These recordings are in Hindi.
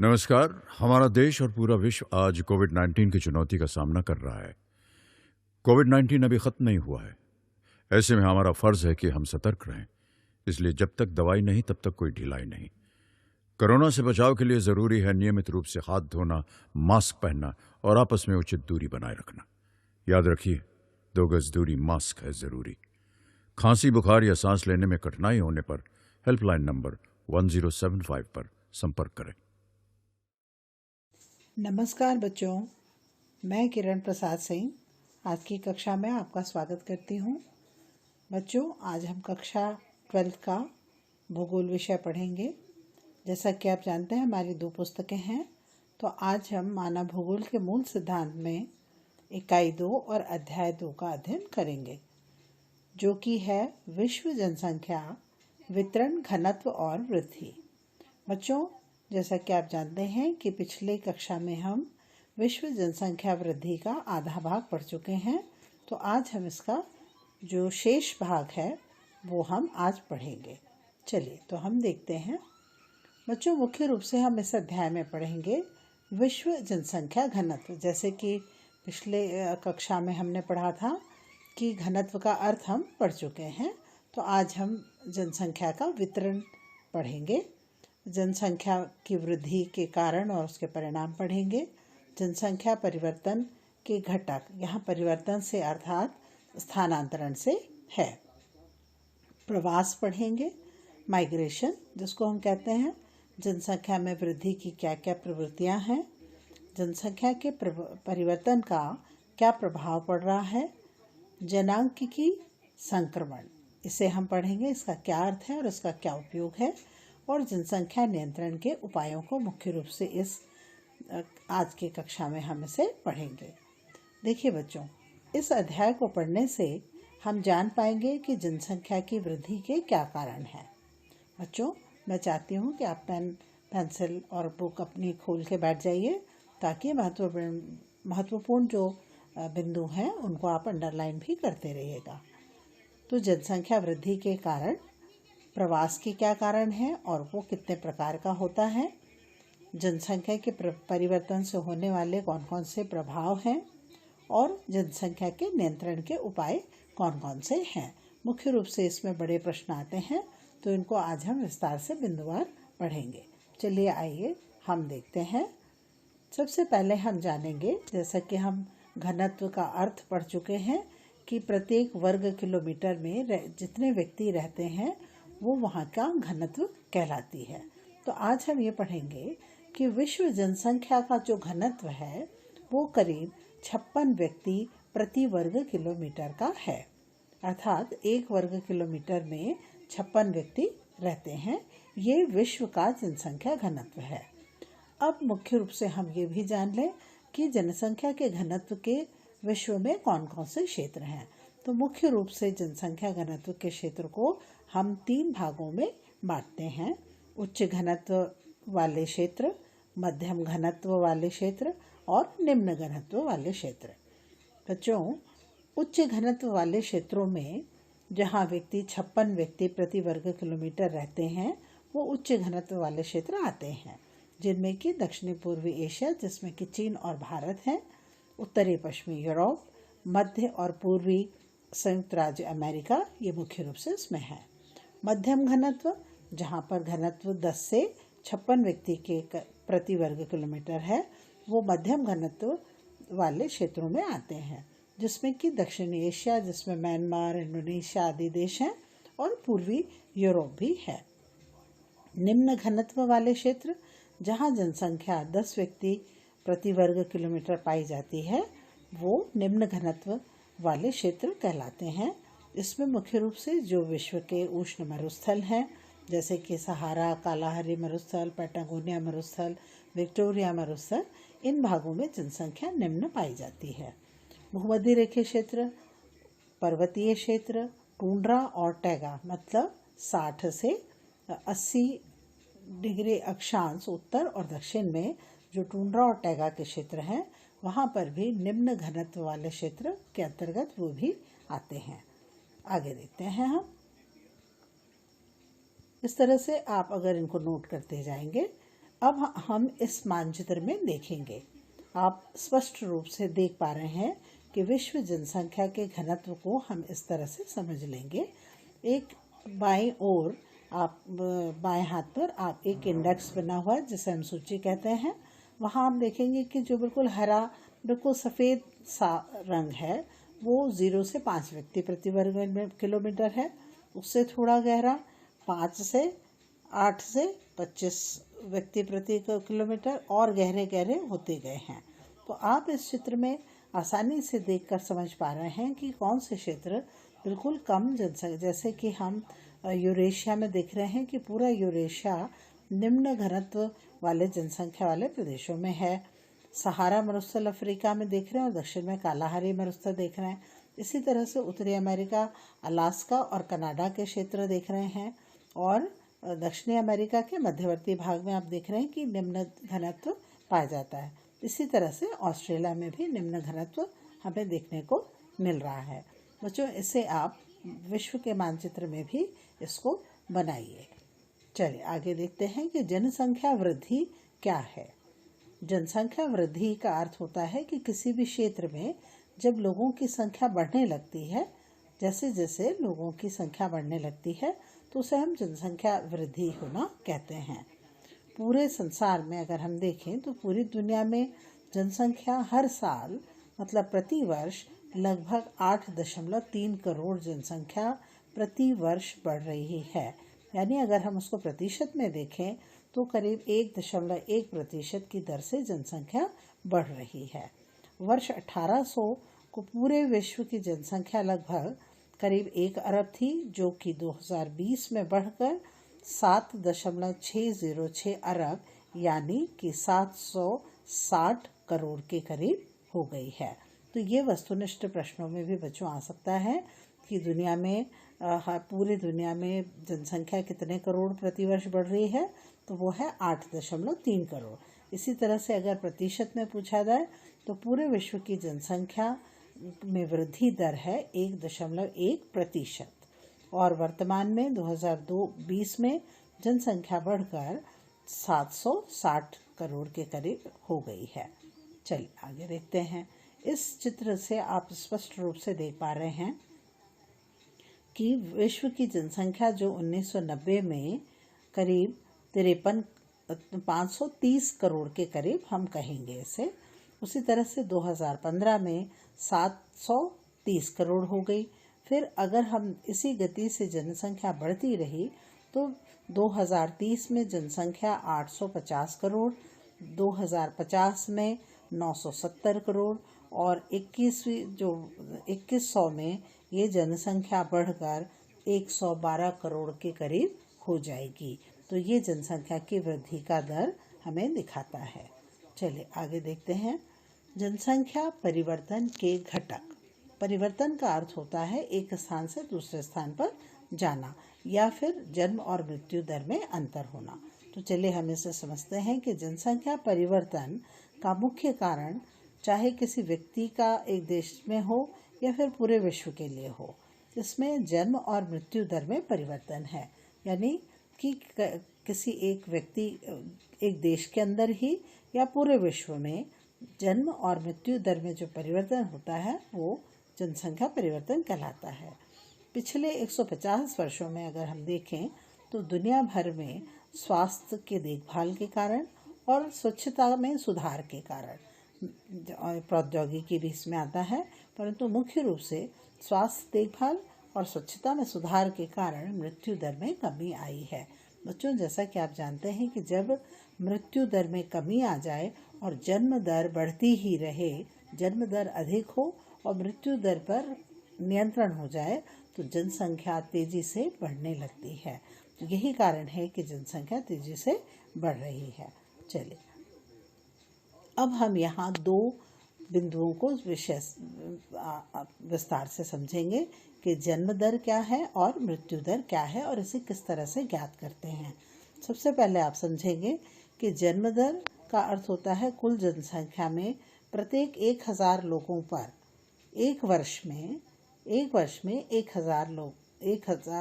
नमस्कार। हमारा देश और पूरा विश्व आज कोविड-19 की चुनौती का सामना कर रहा है। कोविड-19 अभी खत्म नहीं हुआ है। ऐसे में हमारा फर्ज है कि हम सतर्क रहें। इसलिए जब तक दवाई नहीं तब तक कोई ढिलाई नहीं। कोरोना से बचाव के लिए जरूरी है नियमित रूप से हाथ धोना, मास्क पहनना और आपस में उचित दूरी बनाए रखना। याद रखिए, 2 गज दूरी मास्क है जरूरी। खांसी, बुखार या सांस लेने में कठिनाई होने पर हेल्पलाइन नंबर 1075 पर संपर्क करें। नमस्कार बच्चों, मैं किरण प्रसाद सिंह आज की कक्षा में आपका स्वागत करती हूँ। बच्चों, आज हम कक्षा 12 का भूगोल विषय पढ़ेंगे। जैसा कि आप जानते हैं, हमारी 2 पुस्तकें हैं। तो आज हम मानव भूगोल के मूल सिद्धांत में इकाई 2 और अध्याय 2 का अध्ययन करेंगे, जो कि है विश्व जनसंख्या, वितरण, घनत्व और वृद्धि। बच्चों, जैसा कि आप जानते हैं कि पिछले कक्षा में हम विश्व जनसंख्या वृद्धि का आधा भाग पढ़ चुके हैं। तो आज हम इसका जो शेष भाग है वो हम आज पढ़ेंगे। चलिए, तो हम देखते हैं। बच्चों, मुख्य रूप से हम इस अध्याय में पढ़ेंगे विश्व जनसंख्या घनत्व। जैसे कि पिछले कक्षा में हमने पढ़ा था कि घनत्व का अर्थ हम पढ़ चुके हैं। तो आज हम जनसंख्या का वितरण पढ़ेंगे। जनसंख्या की वृद्धि के कारण और उसके परिणाम पढ़ेंगे। जनसंख्या परिवर्तन के घटक, यहाँ परिवर्तन से अर्थात स्थानांतरण से है। प्रवास पढ़ेंगे, माइग्रेशन जिसको हम कहते हैं। जनसंख्या में वृद्धि की क्या क्या प्रवृत्तियाँ हैं, जनसंख्या के परिवर्तन का क्या प्रभाव पड़ रहा है। जनांकिकी संक्रमण, इसे हम पढ़ेंगे, इसका क्या अर्थ है और इसका क्या उपयोग है। और जनसंख्या नियंत्रण के उपायों को मुख्य रूप से इस आज की कक्षा में हम इसे पढ़ेंगे। देखिए बच्चों, इस अध्याय को पढ़ने से हम जान पाएंगे कि जनसंख्या की वृद्धि के क्या कारण हैं। बच्चों, मैं चाहती हूँ कि आप पेन, पेंसिल और बुक अपनी खोल के बैठ जाइए, ताकि महत्वपूर्ण जो बिंदु हैं उनको आप अंडरलाइन भी करते रहिएगा। तो जनसंख्या वृद्धि के कारण प्रवास के क्या कारण हैं और वो कितने प्रकार का होता है। जनसंख्या के परिवर्तन से होने वाले कौन कौन से प्रभाव हैं और जनसंख्या के नियंत्रण के उपाय कौन कौन से हैं। मुख्य रूप से इसमें बड़े प्रश्न आते हैं, तो इनको आज हम विस्तार से बिंदुवार पढ़ेंगे। चलिए आइए हम देखते हैं। सबसे पहले हम जानेंगे, जैसा कि हम घनत्व का अर्थ पढ़ चुके हैं, कि प्रत्येक वर्ग किलोमीटर में जितने व्यक्ति रहते हैं वो वहाँ का घनत्व कहलाती है। तो आज हम ये पढ़ेंगे कि विश्व जनसंख्या का जो घनत्व है वो करीब 56 व्यक्ति प्रति वर्ग किलोमीटर का है। अर्थात 1 वर्ग किलोमीटर में 56 व्यक्ति रहते हैं। ये विश्व का जनसंख्या घनत्व है। अब मुख्य रूप से हम ये भी जान लें कि जनसंख्या के घनत्व के विश्व में कौन कौन से क्षेत्र हैं। तो मुख्य रूप से जनसंख्या घनत्व के क्षेत्र को हम 3 भागों में बांटते हैं: उच्च घनत्व वाले क्षेत्र, मध्यम घनत्व वाले क्षेत्र और निम्न घनत्व वाले क्षेत्र। बच्चों, उच्च घनत्व वाले क्षेत्रों में जहां 56 व्यक्ति प्रति वर्ग किलोमीटर रहते हैं, वो उच्च घनत्व वाले क्षेत्र आते हैं, जिनमें कि दक्षिणी पूर्वी एशिया, जिसमें कि चीन और भारत है, उत्तरी पश्चिमी यूरोप, मध्य और पूर्वी संयुक्त राज्य अमेरिका, ये मुख्य रूप से इसमें है। मध्यम घनत्व, जहाँ पर घनत्व 10 से 56 व्यक्ति के प्रति वर्ग किलोमीटर है, वो मध्यम घनत्व वाले क्षेत्रों में आते हैं, जिसमें कि दक्षिणी एशिया, जिसमें म्यांमार, इंडोनेशिया आदि देश हैं, और पूर्वी यूरोप भी है। निम्न घनत्व वाले क्षेत्र, जहाँ जनसंख्या 10 व्यक्ति प्रति वर्ग किलोमीटर पाई जाती है, वो निम्न घनत्व वाले क्षेत्र कहलाते हैं। इसमें मुख्य रूप से जो विश्व के उष्ण मरुस्थल हैं, जैसे कि सहारा, कालाहारी मरुस्थल, पैटागोनिया मरुस्थल, विक्टोरिया मरुस्थल, इन भागों में जनसंख्या निम्न पाई जाती है। भूमध्य रेखीय क्षेत्र, पर्वतीय क्षेत्र, टुंड्रा और टैगा, मतलब 60 से 80 डिग्री अक्षांश उत्तर और दक्षिण में जो टुंड्रा और टैगा के क्षेत्र हैं, वहाँ पर भी निम्न घनत्व वाले क्षेत्र के अंतर्गत वो भी आते हैं। आगे देखते हैं हम। इस तरह से आप अगर इनको नोट करते जाएंगे अब हम इस मानचित्र में देखेंगे, आप स्पष्ट रूप से देख पा रहे हैं कि विश्व जनसंख्या के घनत्व को हम इस तरह से समझ लेंगे। एक बाईं ओर आप बाएं हाथ पर आप एक इंडेक्स बना हुआ है जिसे हम सूची कहते हैं। वहाँ आप देखेंगे कि जो बिल्कुल हरा, बिल्कुल सफ़ेद सा रंग है वो 0 से 5 व्यक्ति प्रति वर्ग किलोमीटर है। उससे थोड़ा गहरा 5 से 8 से 25 व्यक्ति प्रति किलोमीटर और गहरे गहरे होते गए हैं। तो आप इस चित्र में आसानी से देखकर समझ पा रहे हैं कि कौन से क्षेत्र बिल्कुल कम जनसंख्या, जैसे कि हम यूरेशिया में देख रहे हैं कि पूरा यूरेशिया निम्न घनत्व वाले जनसंख्या वाले प्रदेशों में है। सहारा मरुस्थल अफ्रीका में देख रहे हैं और दक्षिण में कालाहारी मरुस्थल देख रहे हैं। इसी तरह से उत्तरी अमेरिका, अलास्का और कनाडा के क्षेत्र देख रहे हैं और दक्षिणी अमेरिका के मध्यवर्ती भाग में आप देख रहे हैं कि निम्न घनत्व पाया जाता है। इसी तरह से ऑस्ट्रेलिया में भी निम्न घनत्व हमें देखने को मिल रहा है। बच्चों, इसे आप विश्व के मानचित्र में भी इसको बनाइए। चलिए आगे देखते हैं कि जनसंख्या वृद्धि क्या है। जनसंख्या वृद्धि का अर्थ होता है कि किसी भी क्षेत्र में जब लोगों की संख्या बढ़ने लगती है, जैसे जैसे लोगों की संख्या बढ़ने लगती है तो उसे हम जनसंख्या वृद्धि होना कहते हैं। पूरे संसार में अगर हम देखें तो पूरी दुनिया में जनसंख्या हर साल मतलब प्रति वर्ष लगभग 8.3 करोड़ जनसंख्या प्रति वर्ष बढ़ रही है। यानी अगर हम उसको प्रतिशत में देखें तो करीब 1.1% की दर से जनसंख्या बढ़ रही है। वर्ष 1800 को पूरे विश्व की जनसंख्या लगभग करीब 1 अरब थी, जो कि 2020 में बढ़कर 7.606 अरब यानी कि 760 करोड़ के करीब हो गई है। तो ये वस्तुनिष्ठ प्रश्नों में भी बच्चों आ सकता है कि दुनिया में पूरी दुनिया में जनसंख्या कितने करोड़ प्रति वर्ष बढ़ रही है, तो वो है 8.3 करोड़। इसी तरह से अगर प्रतिशत में पूछा जाए तो पूरे विश्व की जनसंख्या में वृद्धि दर है 1.1% और वर्तमान में 2020 में जनसंख्या बढ़कर 760 करोड़ के करीब हो गई है। चलिए आगे देखते हैं। इस चित्र से आप स्पष्ट रूप से देख पा रहे हैं कि विश्व की जनसंख्या जो 1990 में करीब 530 करोड़ के करीब हम कहेंगे इसे, उसी तरह से 2015 में 730 करोड़ हो गई। फिर अगर हम इसी गति से जनसंख्या बढ़ती रही तो 2030 में जनसंख्या 850 करोड़, 2050 में 970 करोड़ और 2100 में ये जनसंख्या बढ़कर 112 करोड़ के करीब हो जाएगी। तो ये जनसंख्या की वृद्धि का दर हमें दिखाता है। चलिए आगे देखते हैं। जनसंख्या परिवर्तन के घटक। परिवर्तन का अर्थ होता है एक स्थान से दूसरे स्थान पर जाना या फिर जन्म और मृत्यु दर में अंतर होना। तो चलिए हम इसे समझते हैं कि जनसंख्या परिवर्तन का मुख्य कारण चाहे किसी व्यक्ति का एक देश में हो या फिर पूरे विश्व के लिए हो, इसमें जन्म और मृत्यु दर में परिवर्तन है। यानी कि किसी एक व्यक्ति एक देश के अंदर ही या पूरे विश्व में जन्म और मृत्यु दर में जो परिवर्तन होता है वो जनसंख्या परिवर्तन कहलाता है। पिछले 150 वर्षों में अगर हम देखें तो दुनिया भर में स्वास्थ्य के देखभाल के कारण और स्वच्छता में सुधार के कारण, प्रौद्योगिकी भी इसमें आता है, परंतु मुख्य रूप से स्वास्थ्य देखभाल और स्वच्छता में सुधार के कारण मृत्यु दर में कमी आई है। बच्चों, जैसा कि आप जानते हैं कि जब मृत्यु दर में कमी आ जाए और जन्म दर बढ़ती ही रहे, जन्म दर अधिक हो और मृत्यु दर पर नियंत्रण हो जाए तो जनसंख्या तेजी से बढ़ने लगती है। तो यही कारण है कि जनसंख्या तेजी से बढ़ रही है। चलिए अब हम यहाँ दो बिंदुओं को विस्तार से समझेंगे कि जन्म दर क्या है और मृत्यु दर क्या है और इसे किस तरह से ज्ञात करते हैं। सबसे पहले आप समझेंगे कि जन्म दर का अर्थ होता है कुल जनसंख्या में प्रत्येक 1000 लोगों पर एक वर्ष में 1000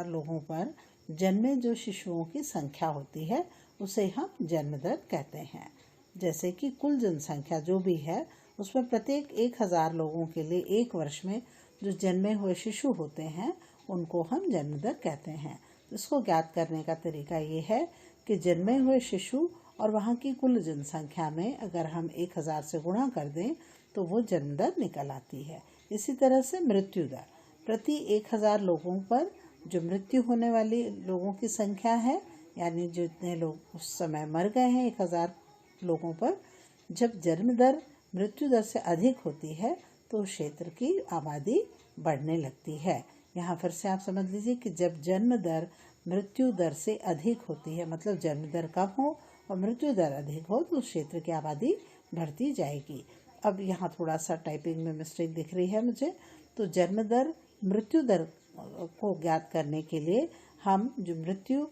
लोगों पर जन्मे जो शिशुओं की संख्या होती है उसे हम जन्म दर कहते हैं। जैसे कि कुल जनसंख्या जो भी है उसमें प्रत्येक 1000 लोगों के लिए एक वर्ष में जो जन्मे हुए शिशु होते हैं उनको हम जन्म दर कहते हैं। इसको ज्ञात करने का तरीका ये है कि जन्मे हुए शिशु और वहाँ की कुल जनसंख्या में अगर हम 1000 से गुणा कर दें तो वो जन्म दर निकल आती है। इसी तरह से मृत्यु दर, प्रति 1000 लोगों पर जो मृत्यु होने वाली लोगों की संख्या है, यानी जितने लोग उस समय मर गए हैं 1000 लोगों पर, जब जन्म दर मृत्यु दर से अधिक होती है तो उस क्षेत्र की आबादी बढ़ने लगती है। यहाँ फिर से आप समझ लीजिए कि जब जन्म दर मृत्यु दर से अधिक होती है, मतलब जन्म दर कम हो और मृत्यु दर अधिक हो, तो उस क्षेत्र की आबादी बढ़ती जाएगी। अब यहाँ थोड़ा सा टाइपिंग में मिस्टेक दिख रही है मुझे, तो जन्म दर मृत्यु दर को ज्ञात करने के लिए हम जो मृत्यु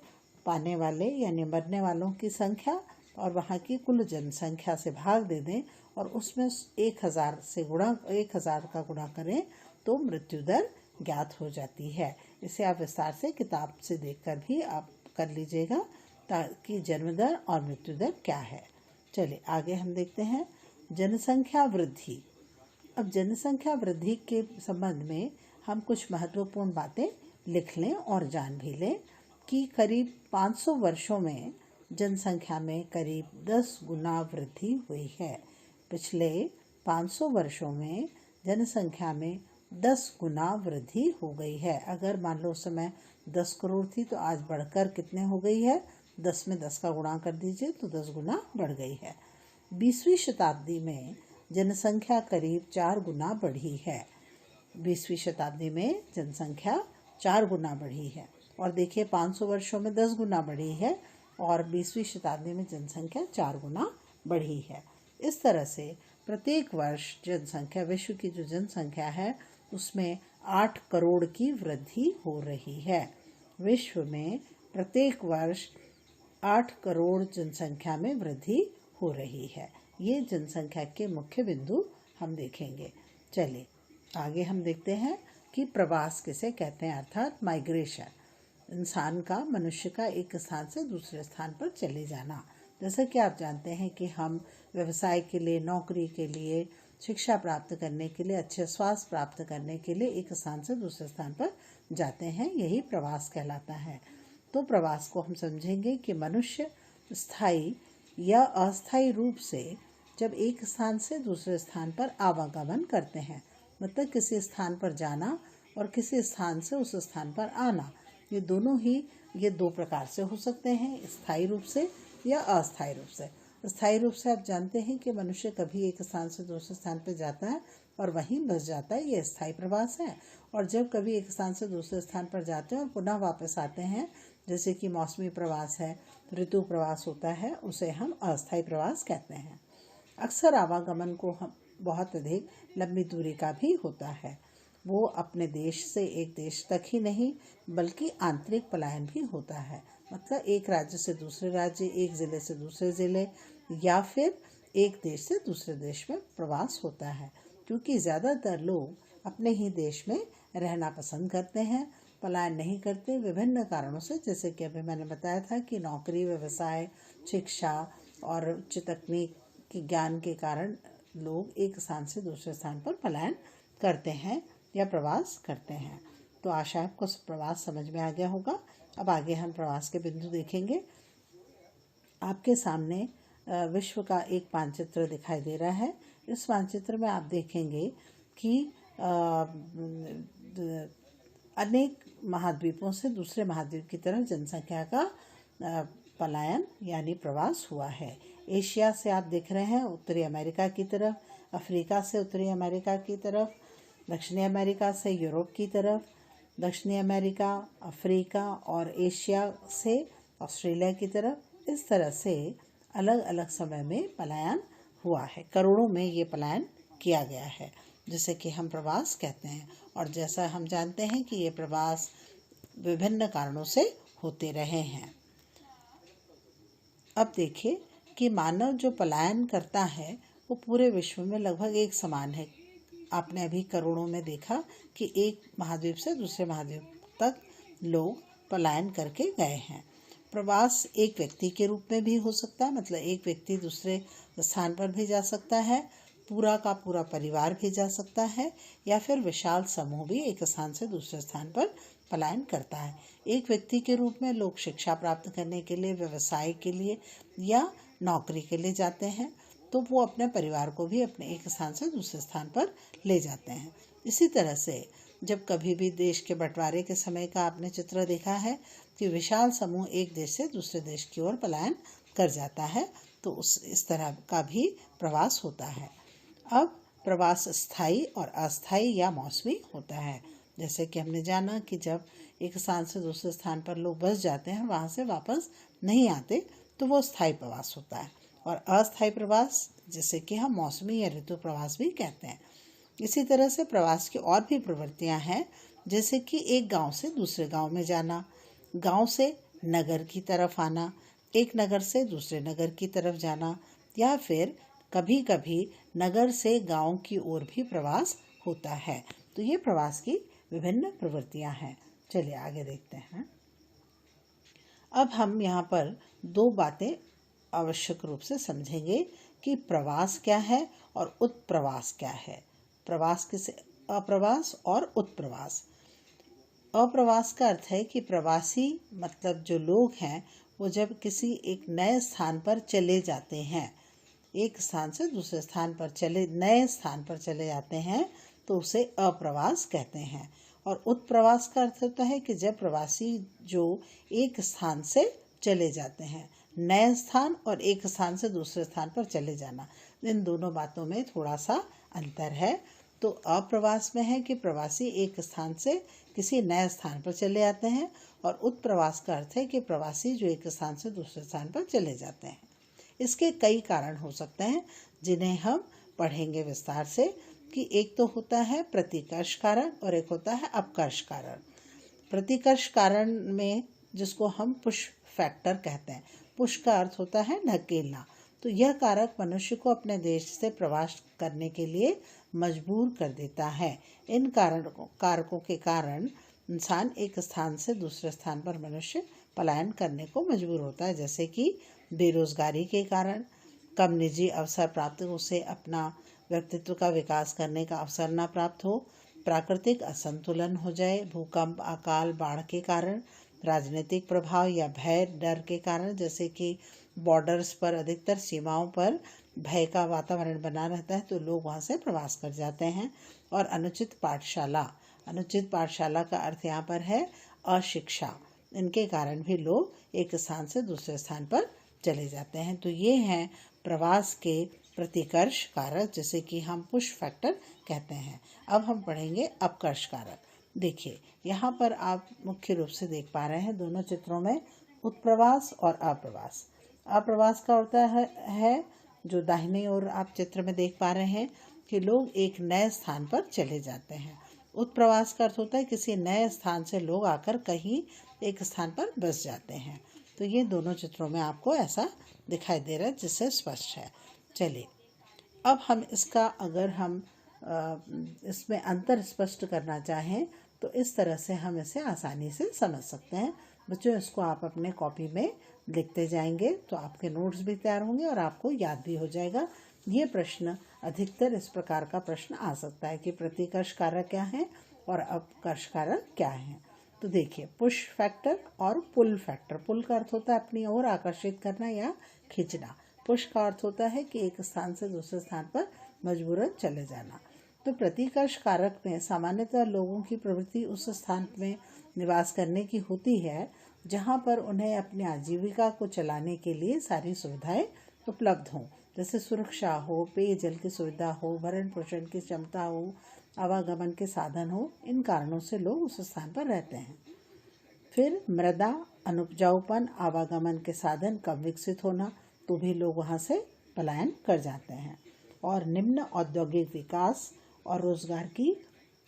पाने वाले यानी मरने वालों की संख्या और वहाँ की कुल जनसंख्या से भाग दे दें और उसमें 1000 का गुणा करें तो मृत्यु दर ज्ञात हो जाती है। इसे आप विस्तार से किताब से देखकर भी आप कर लीजिएगा ताकि जन्म दर और मृत्यु दर क्या है। चलिए आगे हम देखते हैं जनसंख्या वृद्धि। अब जनसंख्या वृद्धि के संबंध में हम कुछ महत्वपूर्ण बातें लिख लें और जान भी लें कि करीब 500 वर्षों में जनसंख्या में करीब 10 गुना वृद्धि हुई है। पिछले 500 वर्षों में जनसंख्या में 10 गुना वृद्धि हो गई है। अगर मान लो उस समय 10 करोड़ थी तो आज बढ़कर कितने हो गई है, 10 में 10 का गुणा कर दीजिए तो 10 गुना बढ़ गई है। 20वीं शताब्दी में जनसंख्या करीब 4 गुना बढ़ी है। 20वीं शताब्दी में जनसंख्या 4 गुना बढ़ी है और देखिए 500 वर्षों में 10 गुना बढ़ी है और 20वीं शताब्दी में जनसंख्या 4 गुना बढ़ी है। इस तरह से प्रत्येक वर्ष जनसंख्या, विश्व की जो जनसंख्या है उसमें 8 करोड़ की वृद्धि हो रही है। विश्व में प्रत्येक वर्ष 8 करोड़ जनसंख्या में वृद्धि हो रही है। ये जनसंख्या के मुख्य बिंदु हम देखेंगे। चलिए आगे हम देखते हैं कि प्रवास किसे कहते हैं, अर्थात माइग्रेशन। इंसान का, मनुष्य का एक स्थान से दूसरे स्थान पर चले जाना। जैसा कि आप जानते हैं कि हम व्यवसाय के लिए, नौकरी के लिए, शिक्षा प्राप्त करने के लिए, अच्छे स्वास्थ्य प्राप्त करने के लिए एक स्थान से दूसरे स्थान पर जाते हैं, यही प्रवास कहलाता है। तो प्रवास को हम समझेंगे कि मनुष्य स्थायी या अस्थायी रूप से जब एक स्थान से दूसरे स्थान पर आवागमन करते हैं, मतलब किसी स्थान पर जाना और किसी स्थान से उस स्थान पर आना, ये दो प्रकार से हो सकते हैं, स्थायी रूप से या अस्थायी रूप से। स्थायी रूप से आप जानते हैं कि मनुष्य कभी एक स्थान से दूसरे स्थान पर जाता है और वहीं बस जाता है, ये स्थायी प्रवास है। और जब कभी एक स्थान से दूसरे स्थान पर जाते हैं और पुनः वापस आते हैं, जैसे कि मौसमी प्रवास है, ऋतु प्रवास होता है, उसे हम अस्थायी प्रवास कहते हैं। अक्सर आवागमन को हम बहुत अधिक लंबी दूरी का भी होता है। वो अपने देश से एक देश तक ही नहीं बल्कि आंतरिक पलायन भी होता है, मतलब एक राज्य से दूसरे राज्य, एक जिले से दूसरे जिले या फिर एक देश से दूसरे देश में प्रवास होता है, क्योंकि ज़्यादातर लोग अपने ही देश में रहना पसंद करते हैं, पलायन नहीं करते विभिन्न कारणों से। जैसे कि अभी मैंने बताया था कि नौकरी, व्यवसाय, शिक्षा और उच्च तकनीकी ज्ञान के कारण लोग एक स्थान से दूसरे स्थान पर पलायन करते हैं या प्रवास करते हैं। तो आशा है आपको प्रवास समझ में आ गया होगा। अब आगे हम प्रवास के बिंदु देखेंगे। आपके सामने विश्व का एक मानचित्र दिखाई दे रहा है। इस मानचित्र में आप देखेंगे कि अनेक महाद्वीपों से दूसरे महाद्वीप की तरफ जनसंख्या का पलायन यानी प्रवास हुआ है। एशिया से आप देख रहे हैं उत्तरी अमेरिका की तरफ, अफ्रीका से उत्तरी अमेरिका की तरफ, दक्षिणी अमेरिका से यूरोप की तरफ, दक्षिणी अमेरिका, अफ्रीका और एशिया से ऑस्ट्रेलिया की तरफ। इस तरह से अलग अलग समय में पलायन हुआ है। करोड़ों में ये पलायन किया गया है, जिसे कि हम प्रवास कहते हैं। और जैसा हम जानते हैं कि ये प्रवास विभिन्न कारणों से होते रहे हैं। अब देखिए कि मानव जो पलायन करता है वो पूरे विश्व में लगभग एक समान है। आपने अभी करोड़ों में देखा कि एक महाद्वीप से दूसरे महाद्वीप तक लोग पलायन करके गए हैं। प्रवास एक व्यक्ति के रूप में भी हो सकता है, मतलब एक व्यक्ति दूसरे स्थान पर भी जा सकता है, पूरा का पूरा परिवार भी जा सकता है, या फिर विशाल समूह भी एक स्थान से दूसरे स्थान पर पलायन करता है। एक व्यक्ति के रूप में लोग शिक्षा प्राप्त करने के लिए, व्यवसाय के लिए या नौकरी के लिए जाते हैं, तो वो अपने परिवार को भी अपने एक स्थान से दूसरे स्थान पर ले जाते हैं। इसी तरह से जब कभी भी देश के बंटवारे के समय का आपने चित्र देखा है कि विशाल समूह एक देश से दूसरे देश की ओर पलायन कर जाता है, तो इस तरह का भी प्रवास होता है। अब प्रवास स्थायी और अस्थायी या मौसमी होता है। जैसे कि हमने जाना कि जब एक स्थान से दूसरे स्थान पर लोग बस जाते हैं, वहाँ से वापस नहीं आते, तो वो स्थायी प्रवास होता है। और अस्थायी प्रवास जिसे कि हम मौसमी या ऋतु प्रवास भी कहते हैं। इसी तरह से प्रवास की और भी प्रवृत्तियां हैं, जैसे कि एक गांव से दूसरे गांव में जाना, गांव से नगर की तरफ आना, एक नगर से दूसरे नगर की तरफ जाना, या फिर कभी कभी नगर से गांव की ओर भी प्रवास होता है। तो ये प्रवास की विभिन्न प्रवृत्तियां हैं। चलिए आगे देखते हैं। अब हम यहाँ पर दो बातें आवश्यक रूप से समझेंगे कि प्रवास क्या है और उत्प्रवास क्या है। प्रवास किसे अप्रवास और उत्प्रवास। अप्रवास का अर्थ है कि प्रवासी मतलब जो लोग हैं वो जब किसी एक नए स्थान पर चले जाते हैं, एक स्थान से दूसरे स्थान पर नए स्थान पर चले जाते हैं, तो उसे अप्रवास कहते हैं। और उत्प्रवास का अर्थ होता है कि जब प्रवासी जो एक स्थान से चले जाते हैं, नए स्थान और एक स्थान से दूसरे स्थान पर चले जाना, इन दोनों बातों में थोड़ा सा अंतर है। तो अप्रवास में है कि प्रवासी एक स्थान से किसी नए स्थान पर चले आते हैं, और उत्प्रवास का अर्थ है कि प्रवासी जो एक स्थान से दूसरे स्थान पर चले जाते हैं। इसके कई कारण हो सकते हैं जिन्हें हम पढ़ेंगे विस्तार से, कि एक तो होता है प्रतिकर्ष कारण और एक होता है अपकर्ष कारण। प्रतिकर्ष कारण में जिसको हम पुश फैक्टर कहते हैं, पुश का अर्थ होता है ढकेलना, तो यह कारक मनुष्य को अपने देश से प्रवास करने के लिए मजबूर कर देता है। इन कारकों के कारण इंसान एक स्थान से दूसरे स्थान पर मनुष्य पलायन करने को मजबूर होता है, जैसे कि बेरोजगारी के कारण, कम निजी अवसर प्राप्त हो, उसे अपना व्यक्तित्व का विकास करने का अवसर न प्राप्त हो, प्राकृतिक असंतुलन हो जाए, भूकंप, अकाल, बाढ़ के कारण, राजनीतिक प्रभाव या भय डर के कारण, जैसे कि बॉर्डर्स पर अधिकतर सीमाओं पर भय का वातावरण बना रहता है, तो लोग वहाँ से प्रवास कर जाते हैं। और अनुचित पाठशाला का अर्थ यहाँ पर है अशिक्षा, इनके कारण भी लोग एक स्थान से दूसरे स्थान पर चले जाते हैं। तो ये हैं प्रवास के प्रतिकर्ष कारक, जिसे कि हम पुश फैक्टर कहते हैं। अब हम पढ़ेंगे अपकर्ष कारक। देखिए यहाँ पर आप मुख्य रूप से देख पा रहे हैं दोनों चित्रों में उत्प्रवास और अप्रवास। अप्रवास का होता है जो दाहिने ओर आप चित्र में देख पा रहे हैं कि लोग एक नए स्थान पर चले जाते हैं। उत्प्रवास का अर्थ होता है किसी नए स्थान से लोग आकर कहीं एक स्थान पर बस जाते हैं। तो ये दोनों चित्रों में आपको ऐसा दिखाई दे रहा है, जिससे स्पष्ट है। चलिए अब हम इसका अगर हम इसमें अंतर स्पष्ट करना चाहें तो इस तरह से हम इसे आसानी से समझ सकते हैं। बच्चों इसको आप अपने कॉपी में लिखते जाएंगे तो आपके नोट्स भी तैयार होंगे और आपको याद भी हो जाएगा। ये प्रश्न अधिकतर इस प्रकार का प्रश्न आ सकता है कि प्रतिकर्ष कारक क्या है और अपकर्ष कारक क्या है। तो देखिए पुश फैक्टर और पुल फैक्टर। पुल का अर्थ होता है अपनी ओर आकर्षित करना या खींचना। पुश का अर्थ होता है कि एक स्थान से दूसरे स्थान पर मजबूरन चले जाना। तो प्रतिकर्ष कारक में सामान्यतः लोगों की प्रवृत्ति उस स्थान में निवास करने की होती है जहां पर उन्हें अपनी आजीविका को चलाने के लिए सारी सुविधाएं उपलब्ध हों, जैसे सुरक्षा हो, पेयजल की सुविधा हो, भरण पोषण की क्षमता हो, आवागमन के साधन हो। इन कारणों से लोग उस स्थान पर रहते हैं। फिर मृदा अनुपजाऊपन, आवागमन के साधन कम विकसित होना, तो भी लोग वहां से पलायन कर जाते हैं। और निम्न औद्योगिक विकास और रोजगार की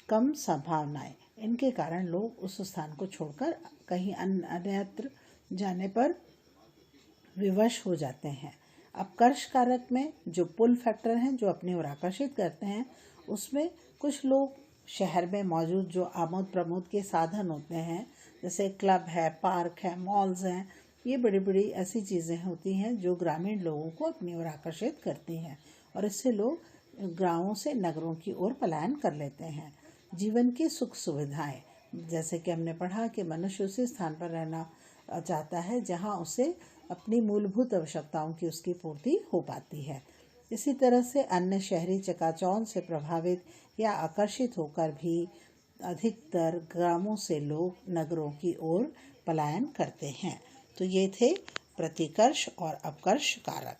कम संभावनाएं, इनके कारण लोग उस स्थान को छोड़कर कहीं अन्यत्र जाने पर विवश हो जाते हैं। अपकर्ष कारक में जो पुल फैक्टर हैं जो अपनी ओर आकर्षित करते हैं, उसमें कुछ लोग शहर में मौजूद जो आमोद प्रमोद के साधन होते हैं, जैसे क्लब है, पार्क है, मॉल्स हैं, ये बड़ी बड़ी ऐसी चीज़ें होती हैं जो ग्रामीण लोगों को अपनी ओर आकर्षित करती हैं और इससे लोग गांवों से नगरों की ओर पलायन कर लेते हैं। जीवन की सुख सुविधाएं, जैसे कि हमने पढ़ा कि मनुष्य उसी स्थान पर रहना चाहता है जहां उसे अपनी मूलभूत आवश्यकताओं की उसकी पूर्ति हो पाती है। इसी तरह से अन्य शहरी चकाचौंध से प्रभावित या आकर्षित होकर भी अधिकतर ग्रामों से लोग नगरों की ओर पलायन करते हैं। तो ये थे प्रतिकर्ष और अपकर्ष कारक।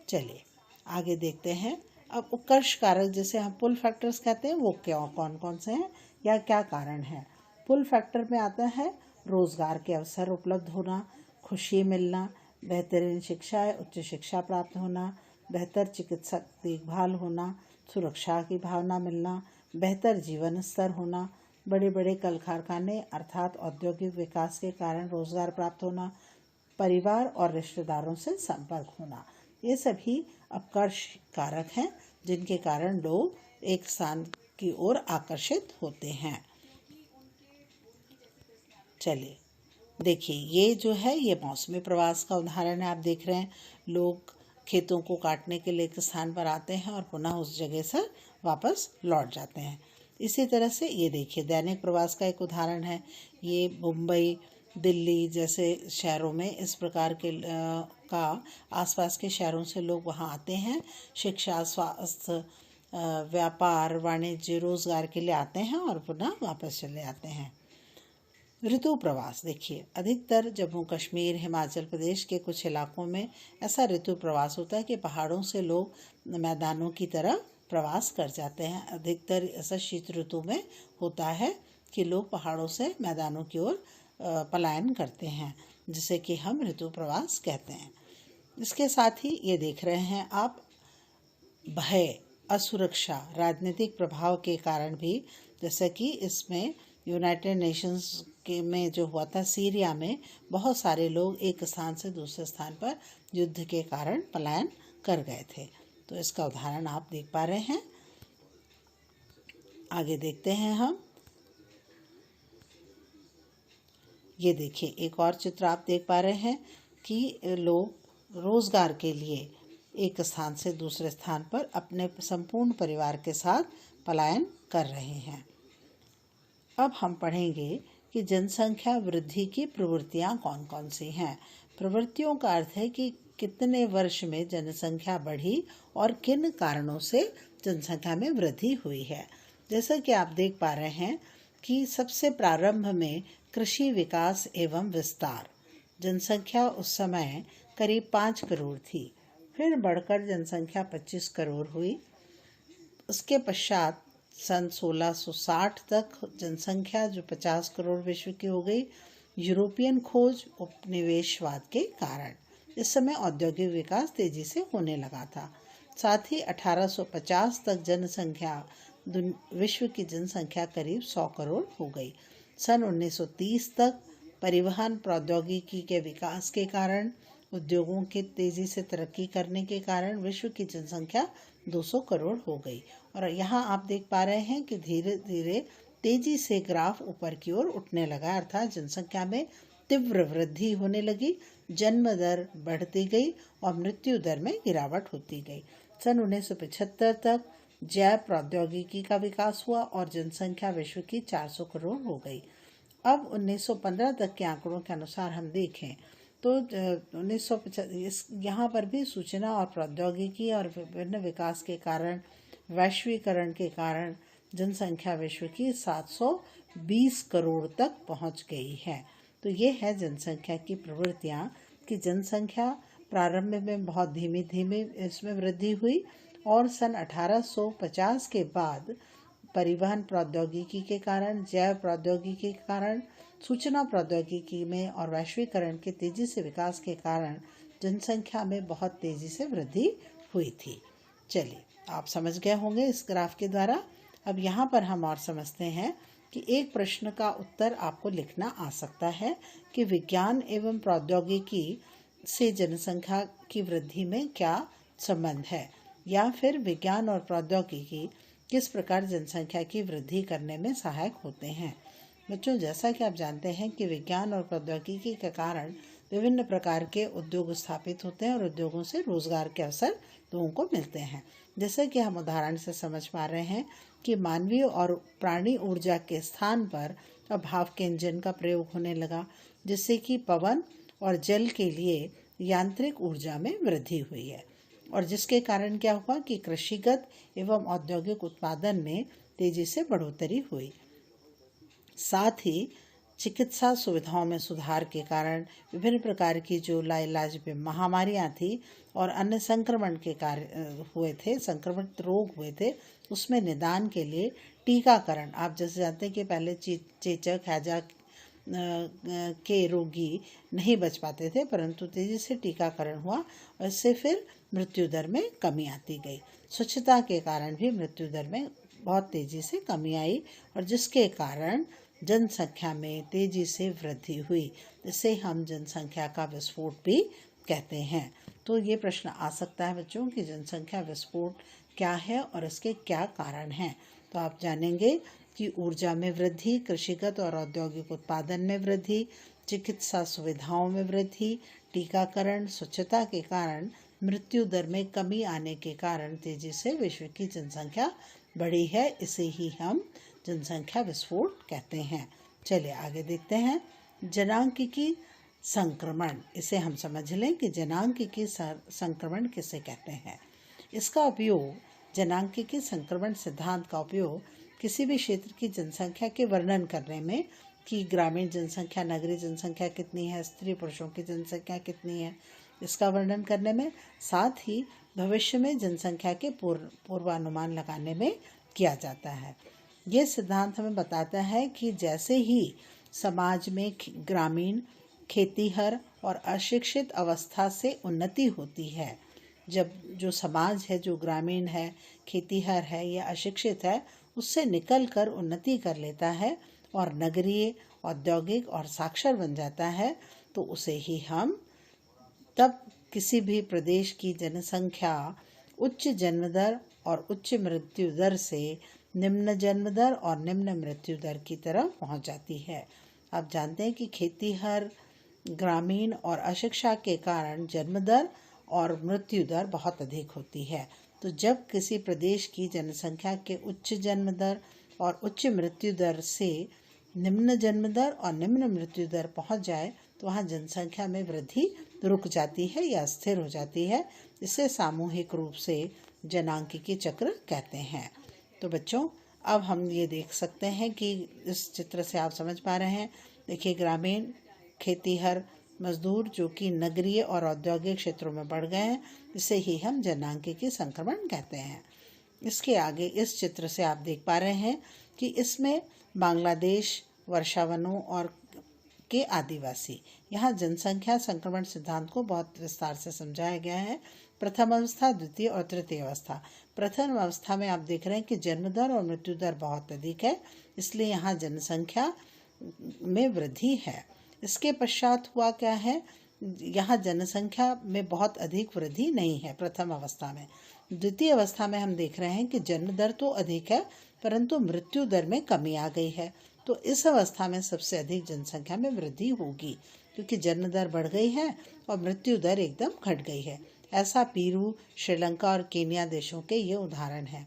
चलिए आगे देखते हैं। अब उत्कर्ष कारक जिसे हम पुल फैक्टर्स कहते हैं वो क्या कौन कौन से हैं या क्या कारण है। पुल फैक्टर में आता है रोजगार के अवसर उपलब्ध होना, खुशी मिलना, बेहतरीन शिक्षा या उच्च शिक्षा प्राप्त होना, बेहतर चिकित्सक देखभाल होना, सुरक्षा की भावना मिलना, बेहतर जीवन स्तर होना, बड़े बड़े कल कारखाने अर्थात औद्योगिक विकास के कारण रोजगार प्राप्त होना, परिवार और रिश्तेदारों से संपर्क होना। ये सभी अपकर्ष कारक हैं जिनके कारण लोग एक स्थान की ओर आकर्षित होते हैं। चलिए देखिए, ये जो है ये मौसमी प्रवास का उदाहरण है। आप देख रहे हैं लोग खेतों को काटने के लिए एक स्थान पर आते हैं और पुनः उस जगह से वापस लौट जाते हैं। इसी तरह से ये देखिए दैनिक प्रवास का एक उदाहरण है। ये मुंबई, दिल्ली जैसे शहरों में इस प्रकार के का आसपास के शहरों से लोग वहाँ आते हैं, शिक्षा, स्वास्थ्य, व्यापार, वाणिज्य, रोजगार के लिए आते हैं और पुनः वापस चले आते हैं। ऋतु प्रवास देखिए, अधिकतर जम्मू कश्मीर, हिमाचल प्रदेश के कुछ इलाकों में ऐसा ऋतु प्रवास होता है कि पहाड़ों से लोग मैदानों की तरफ प्रवास कर जाते हैं। अधिकतर ऐसा शीत ऋतु में होता है कि लोग पहाड़ों से मैदानों की ओर पलायन करते हैं, जिसे कि हम ऋतु प्रवास कहते हैं। इसके साथ ही ये देख रहे हैं आप भय, असुरक्षा, राजनीतिक प्रभाव के कारण भी, जैसे कि इसमें यूनाइटेड नेशंस के में जो हुआ था सीरिया में, बहुत सारे लोग एक स्थान से दूसरे स्थान पर युद्ध के कारण पलायन कर गए थे। तो इसका उदाहरण आप देख पा रहे हैं। आगे देखते हैं हम। ये देखिए एक और चित्र आप देख पा रहे हैं कि लोग रोजगार के लिए एक स्थान से दूसरे स्थान पर अपने संपूर्ण परिवार के साथ पलायन कर रहे हैं। अब हम पढ़ेंगे कि जनसंख्या वृद्धि की प्रवृत्तियां कौन कौन सी हैं। प्रवृत्तियों का अर्थ है कि कितने वर्ष में जनसंख्या बढ़ी और किन कारणों से जनसंख्या में वृद्धि हुई है। जैसा कि आप देख पा रहे हैं कि सबसे प्रारंभ में कृषि विकास एवं विस्तार, जनसंख्या उस समय करीब 5 करोड़ थी, फिर बढ़कर जनसंख्या 25 करोड़ हुई। उसके पश्चात सन 1660 तक जनसंख्या जो 50 करोड़ विश्व की हो गई, यूरोपियन खोज उपनिवेशवाद के कारण। इस समय औद्योगिक विकास तेजी से होने लगा था। साथ ही 1850 तक जनसंख्या विश्व की जनसंख्या करीब 100 करोड़ हो गई। सन 1930 तक परिवहन प्रौद्योगिकी के विकास के कारण, उद्योगों के तेजी से तरक्की करने के कारण विश्व की जनसंख्या 200 करोड़ हो गई। और यहाँ आप देख पा रहे हैं कि धीरे धीरे तेजी से ग्राफ ऊपर की ओर उठने लगा, अर्थात जनसंख्या में तीव्र वृद्धि होने लगी, जन्म दर बढ़ती गई और मृत्यु दर में गिरावट होती गई। सन 1975 तक जैव प्रौद्योगिकी का विकास हुआ और जनसंख्या विश्व की 400 करोड़ हो गई। अब 1915 तक के आंकड़ों के अनुसार हम देखें तो 1950 यहाँ पर भी सूचना और प्रौद्योगिकी और विभिन्न विकास के कारण, वैश्वीकरण के कारण जनसंख्या विश्व की 720 करोड़ तक पहुँच गई है। तो ये है जनसंख्या की प्रवृत्तियाँ कि जनसंख्या प्रारंभ में बहुत धीमे धीमे इसमें वृद्धि हुई और सन 1850 के बाद परिवहन प्रौद्योगिकी के कारण, जैव प्रौद्योगिकी के कारण, सूचना प्रौद्योगिकी में और वैश्वीकरण के तेजी से विकास के कारण जनसंख्या में बहुत तेजी से वृद्धि हुई थी। चलिए आप समझ गए होंगे इस ग्राफ के द्वारा। अब यहाँ पर हम और समझते हैं कि एक प्रश्न का उत्तर आपको लिखना आ सकता है कि विज्ञान एवं प्रौद्योगिकी से जनसंख्या की वृद्धि में क्या संबंध है, या फिर विज्ञान और प्रौद्योगिकी किस प्रकार जनसंख्या की वृद्धि करने में सहायक होते हैं। बच्चों, जैसा कि आप जानते हैं कि विज्ञान और प्रौद्योगिकी के कारण विभिन्न प्रकार के उद्योग स्थापित होते हैं और उद्योगों से रोजगार के अवसर लोगों को मिलते हैं। जैसे कि हम उदाहरण से समझ पा रहे हैं कि मानवीय और प्राणी ऊर्जा के स्थान पर अब भाप के इंजन का प्रयोग होने लगा, जिससे कि पवन और जल के लिए यांत्रिक ऊर्जा में वृद्धि हुई है और जिसके कारण क्या हुआ कि कृषिगत एवं औद्योगिक उत्पादन में तेजी से बढ़ोतरी हुई। साथ ही चिकित्सा सुविधाओं में सुधार के कारण विभिन्न प्रकार की जो लाइलाज महामारियां थी और अन्य संक्रमण के कार्य हुए थे, संक्रमित रोग हुए थे, उसमें निदान के लिए टीकाकरण, आप जैसे जानते हैं कि पहले चेचक हैजा के रोगी नहीं बच पाते थे, परंतु तेजी से टीकाकरण हुआ और इससे फिर मृत्यु दर में कमी आती गई। स्वच्छता के कारण भी मृत्यु दर में बहुत तेजी से कमी आई और जिसके कारण जनसंख्या में तेजी से वृद्धि हुई। इसे हम जनसंख्या का विस्फोट भी कहते हैं। तो ये प्रश्न आ सकता है बच्चों कि जनसंख्या विस्फोट क्या है और इसके क्या कारण हैं। तो आप जानेंगे कि ऊर्जा में वृद्धि, कृषिगत और औद्योगिक उत्पादन में वृद्धि, चिकित्सा सुविधाओं में वृद्धि, टीकाकरण, स्वच्छता के कारण मृत्यु दर में कमी आने के कारण तेजी से विश्व की जनसंख्या बढ़ी है। इसे ही हम जनसंख्या विस्फोट कहते हैं। चलिए आगे देखते हैं। जनांकिकी संक्रमण, इसे हम समझ लें कि जनांकिकी संक्रमण किसे कहते हैं। इसका उपयोग, जनांकिकी संक्रमण सिद्धांत का उपयोग किसी भी क्षेत्र की जनसंख्या के वर्णन करने में कि ग्रामीण जनसंख्या, नगरीय जनसंख्या कितनी है, स्त्री पुरुषों की जनसंख्या कितनी है, इसका वर्णन करने में, साथ ही भविष्य में जनसंख्या के पूर्वानुमान लगाने में किया जाता है। ये सिद्धांत हमें बताता है कि जैसे ही समाज में ग्रामीण, खेतीहर और अशिक्षित अवस्था से उन्नति होती है, जब जो समाज है, जो ग्रामीण है, खेतीहर है या अशिक्षित है, उससे निकलकर उन्नति कर लेता है और नगरीय, औद्योगिक और साक्षर बन जाता है, तो उसे ही हम तब किसी भी प्रदेश की जनसंख्या उच्च जन्म दर और उच्च मृत्यु दर से निम्न जन्म दर और निम्न मृत्यु दर की तरफ पहुंच जाती है। आप जानते हैं कि खेतीहर, ग्रामीण और अशिक्षा के कारण जन्म दर और मृत्यु दर बहुत अधिक होती है। तो जब किसी प्रदेश की जनसंख्या के उच्च जन्म दर और उच्च मृत्यु दर से निम्न जन्म दर और निम्न मृत्यु दर पहुंच जाए, तो वहाँ जनसंख्या में वृद्धि रुक जाती है या स्थिर हो जाती है। इसे सामूहिक रूप से जनांकिकी चक्र कहते हैं। तो बच्चों, अब हम ये देख सकते हैं कि इस चित्र से आप समझ पा रहे हैं। देखिए, ग्रामीण, खेतीहर, मजदूर जो कि नगरीय और औद्योगिक क्षेत्रों में बढ़ गए हैं, इसे ही हम जनांकिकी संक्रमण कहते हैं। इसके आगे इस चित्र से आप देख पा रहे हैं कि इसमें बांग्लादेश, वर्षावनों और के आदिवासी, यहाँ जनसंख्या संक्रमण सिद्धांत को बहुत विस्तार से समझाया गया है। प्रथम अवस्था, द्वितीय और तृतीय अवस्था। प्रथम अवस्था में आप देख रहे हैं कि जन्म दर और मृत्यु दर बहुत अधिक है, इसलिए यहाँ जनसंख्या में वृद्धि है। इसके पश्चात हुआ क्या है, यहाँ जनसंख्या में बहुत अधिक वृद्धि नहीं है प्रथम अवस्था में। द्वितीय अवस्था में हम देख रहे हैं कि जन्म दर तो अधिक है, परंतु मृत्यु दर में कमी आ गई है। तो इस अवस्था में सबसे अधिक जनसंख्या में वृद्धि होगी, क्योंकि जन्म दर बढ़ गई है और मृत्यु दर एकदम घट गई है। ऐसा पेरू, श्रीलंका और केन्या देशों के ये उदाहरण हैं।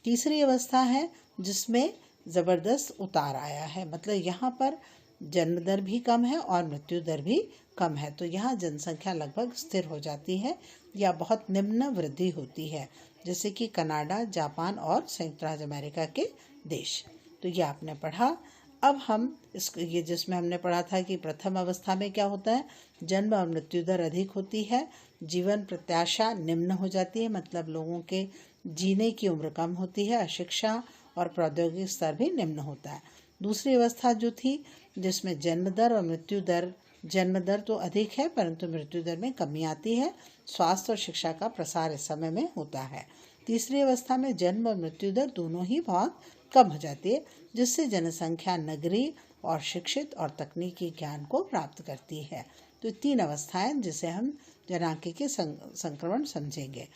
तीसरी अवस्था है जिसमें ज़बरदस्त उतार आया है, मतलब यहाँ पर जन्म दर भी कम है और मृत्यु दर भी कम है। तो यहाँ जनसंख्या लगभग स्थिर हो जाती है या बहुत निम्न वृद्धि होती है, जैसे कि कनाडा, जापान और संयुक्त राज्य अमेरिका के देश। तो ये आपने पढ़ा। अब हम ये जिसमें हमने पढ़ा था कि प्रथम अवस्था में क्या होता है, जन्म और मृत्यु दर अधिक होती है, जीवन प्रत्याशा निम्न हो जाती है, मतलब लोगों के जीने की उम्र कम होती है, अशिक्षा और प्रौद्योगिक स्तर भी निम्न होता है। दूसरी अवस्था जो थी जिसमें जन्म दर और मृत्यु दर, जन्म दर तो अधिक है परंतु मृत्यु दर में कमी आती है, स्वास्थ्य और शिक्षा का प्रसार इस समय में होता है। तीसरी अवस्था में जन्म और मृत्यु दर दोनों ही बहुत कम हो जाती है, जिससे जनसंख्या नगरीय और शिक्षित और तकनीकी ज्ञान को प्राप्त करती है। तो तीन अवस्थाएं जिसे हम जनांकिकी संक्रमण समझेंगे।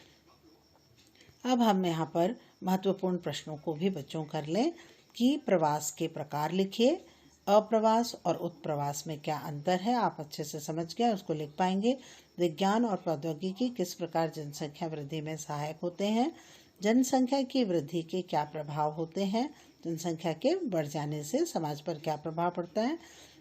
अब हम यहाँ पर महत्वपूर्ण प्रश्नों को भी बच्चों कर लें कि प्रवास के प्रकार लिखिए, अप्रवास और उत्प्रवास में क्या अंतर है, आप अच्छे से समझ गए, उसको लिख पाएंगे। विज्ञान और प्रौद्योगिकी किस प्रकार जनसंख्या वृद्धि में सहायक होते हैं। जनसंख्या की वृद्धि के क्या प्रभाव होते हैं। जनसंख्या के बढ़ जाने से समाज पर क्या प्रभाव पड़ता है।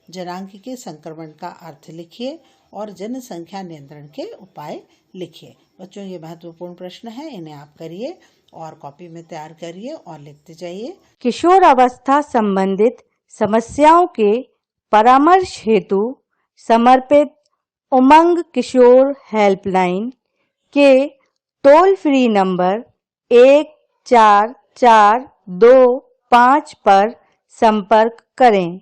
जनांगीय संक्रमण का अर्थ लिखिए और जनसंख्या नियंत्रण के उपाय लिखिए। बच्चों, ये महत्वपूर्ण प्रश्न है, इन्हें आप करिए और कॉपी में तैयार करिए और लिखते जाइए। किशोर अवस्था संबंधित समस्याओं के परामर्श हेतु समर्पित उमंग किशोर हेल्पलाइन के टोल फ्री नंबर 144225 पर संपर्क करें।